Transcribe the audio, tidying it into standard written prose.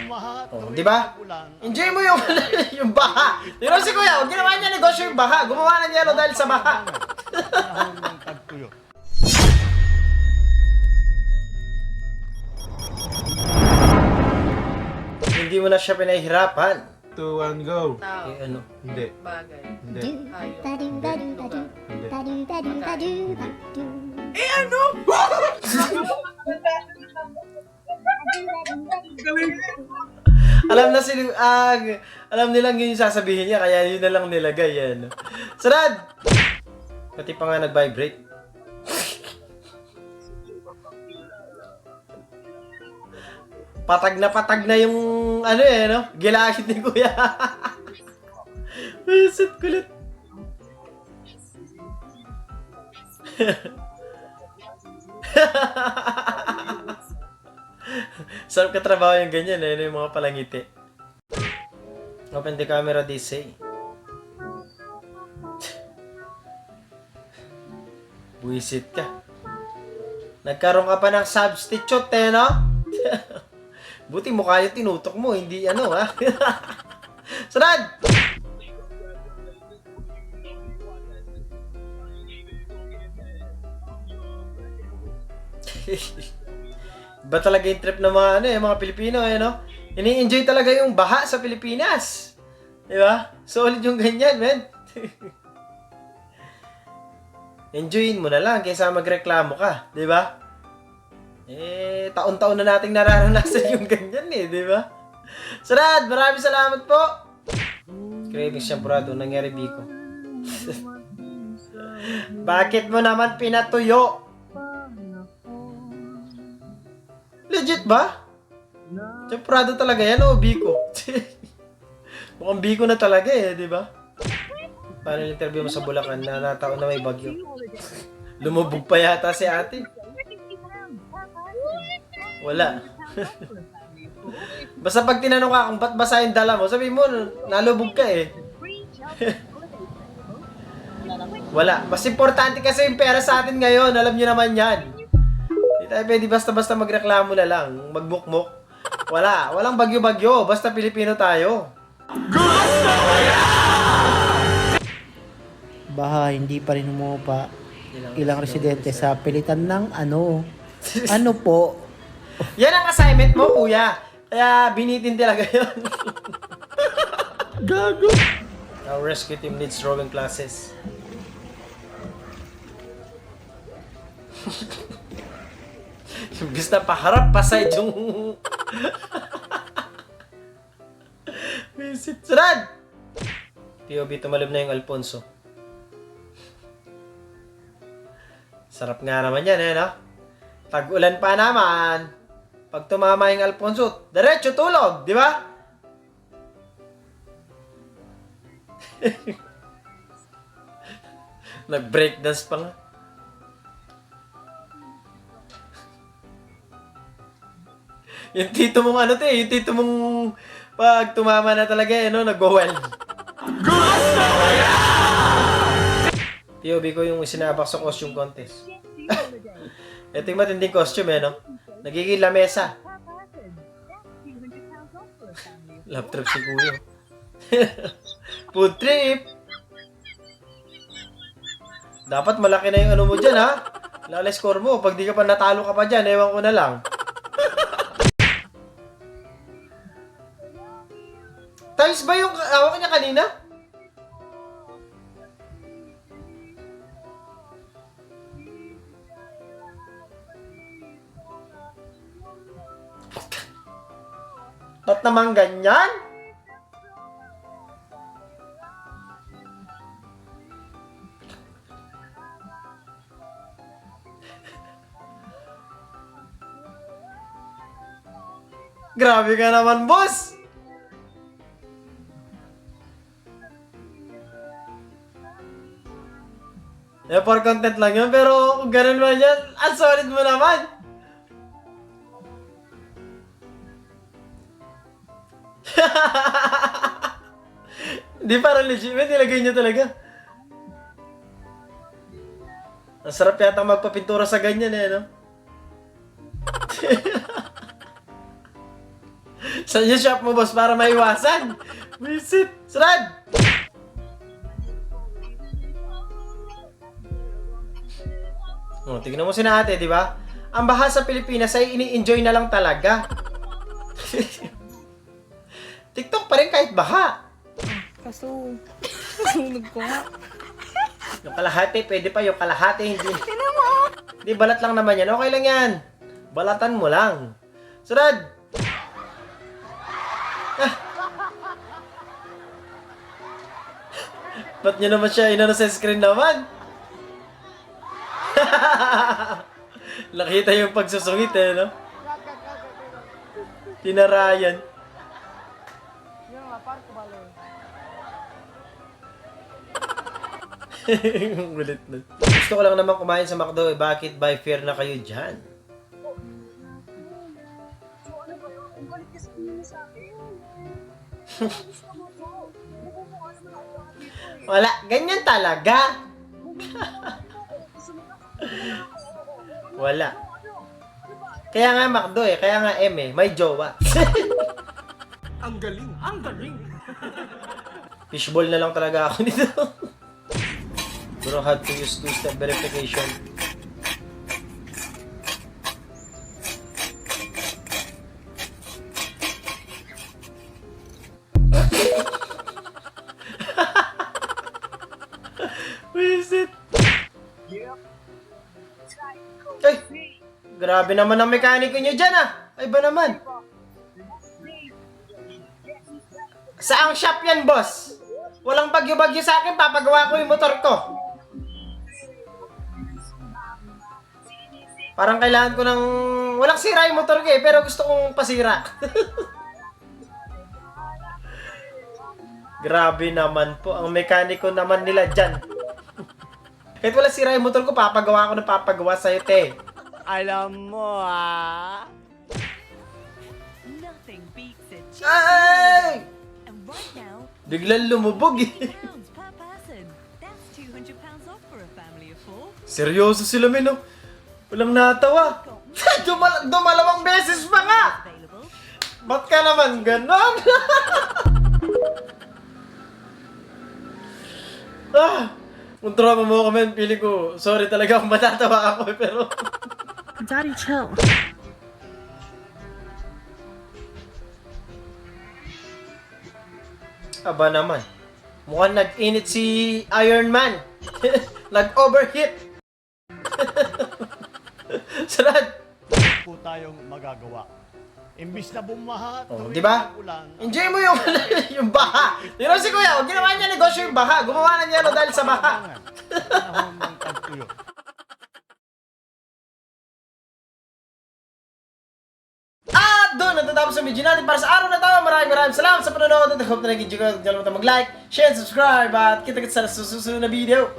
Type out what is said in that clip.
Oh, di ba? Enjoy mo yung yung baha. Pero si Kuya, ginawa niya negosyo yung baha. Gumawa ng yelo dahil sa baha. Hindi mo na siya pinahihirapan. 2, 1, go. Tao. Eh, ano? Hindi. Bagay. Hindi. Eh ano? Alam na alam nilang yun yung sasabihin niya, kaya yun na lang nilagay yan. Sarad! Pati pa nga nag-vibrate. Patag na yung ano eh, no? Gilakit ni Kuya. Wisit kulit. Sarap katrabaho yung ganyan eh, yung mga palangiti. Open the camera, they say. Buisit ka. Nagkaroon ka pa ng substitute eh, no? Buti mukha yung tinutok mo, hindi ano ha. Sarad! Iba talaga yung trip ng mga ano eh, mga Pilipino eh, no? Ini-enjoy talaga yung baha sa Pilipinas. Di ba? Solid yung ganyan, men. Enjoyin mo na lang kaysa magreklamo ka, di ba? Eh, taon-taon na nating nararanasan yung ganyan eh, di ba? Sarad, maraming salamat po. Cravings Shampurado, nangyari Biko. Bakit mo naman pinatuyo? Legit ba? Champurado talaga yan o Biko? Mukhang Biko na talaga eh, di ba? Paano yung interview mo sa Bulacan na nataon na may bagyo? Lumubog pa yata si ate. Wala. Basta pag tinanong ka kung ba't basa yung dala mo, sabi mo, nalubog ka eh. Wala. Mas importante kasi yung pera sa atin ngayon. Alam nyo naman yan. Hindi tayo pwede basta-basta magreklamo na lang. Magbukmok. Wala. Walang bagyo-bagyo. Basta Pilipino tayo. Baha, hindi pa rin umupa. Ilang residente sa pilitan ng ano. Ano po? Yan ang assignment mo, kuya. Kaya binitin talaga yun. Gago! Our rescue team needs drawing classes. Imbis na paharap, paside yung... Visit. Sarad! POV, tumalab na yung Alfonso. Sarap nga naman yan, eh, no? Tag-ulan pa naman. Pag tumama yung Alfonso, diretso tulog, di ba? Nag-breakdance pa nga. Yung tito mong ano te, yung tito mong pag tumama na talaga eh, no? Nag-wild. POV ko yung sinabak sa costume contest. Ito yung matinding costume eh, no? Nagiging lamesa. Love trip si Kuya. Food trip! Dapat malaki na yung ano mo dyan, ha? Lala score mo. Pag di ka pa natalo ka pa dyan, ewan ko na lang. Tiles ba yung hawak niya kanina? Ba't naman ganyan? Grabe ka naman, boss! Eh, for content lang yun, pero kung ganun man yan, ang solid mo naman! Di parang legit, nilagay niya talaga. Ang sarap yata magpapintura sa ganyan eh, no? Saan yung shop mo, boss, para maiwasan? Visit. Sarad! Oh, tignan mo si ate, di ba? Ang baha sa Pilipinas ay ini-enjoy na lang talaga. TikTok pa rin kahit baha. Kaso, nasunog ko nga. Yung kalahati, pwede pa yung kalahati, hindi. Hindi, balat lang naman yan. Okay lang yan. Balatan mo lang. Sarad! Ah. Ba't nyo naman siya inano sa screen naman? Nakita yung pagsusungit eh, no? Tinarayan. Ulit na. Gusto ko lang naman kumain sa McDo eh. Bakit by fair na kayo dyan? Wala. Ganyan talaga. Wala. Kaya nga McDo eh. Kaya nga M eh. May jowa. Ang galing! Ang galing! Fishball na lang talaga ako nito. Bro, had to use two-step verification. Visit. Ay! Grabe naman ang mekaniko nyo dyan ah! Ay ba naman? Saang shop yan, boss? Walang bagyo-bagyo sa akin, papagawa ko yung motor ko. Parang kailangan ko ng... Walang sira yung motor ko eh, pero gusto kong pasira. Grabe naman po, ang mekaniko naman nila dyan. Kahit wala sira yung motor ko, papagawa ko ng papagawa sa'yo, te. Alam mo Nothing beats it. Ay! And right now, Biglang lumubog eh. pounds per person. That's £200 off for a family of 4. Seryoso sila, men, oh. Walang natawa. Dumalawang beses pa nga! Available. Ba't ka naman ganon? Ah! Kung trauma mo ako, men, pili ko. Sorry talaga kung matatawa ako, pero... Daddy, chill. Aba naman. Mukhang nag-init si Iron Man. Nag-overheat. Sarad. po tayong magagawa. Imbis na bumaha, Oh, tuwing di ba? ulan, Enjoy mo yung yung baha. Pero si Kuya, ginawa niya negosyo yung baha. Gumawa na niya dahil sa baha. panahon ng tagtuyot. At doon, natatapos ang video natin para sa araw na ito. Maraming salamat sa panonood. At I hope na nag-enjoy ko. Huwag kalimutan mag-like, share, subscribe. At kita-kita sa susunod na video.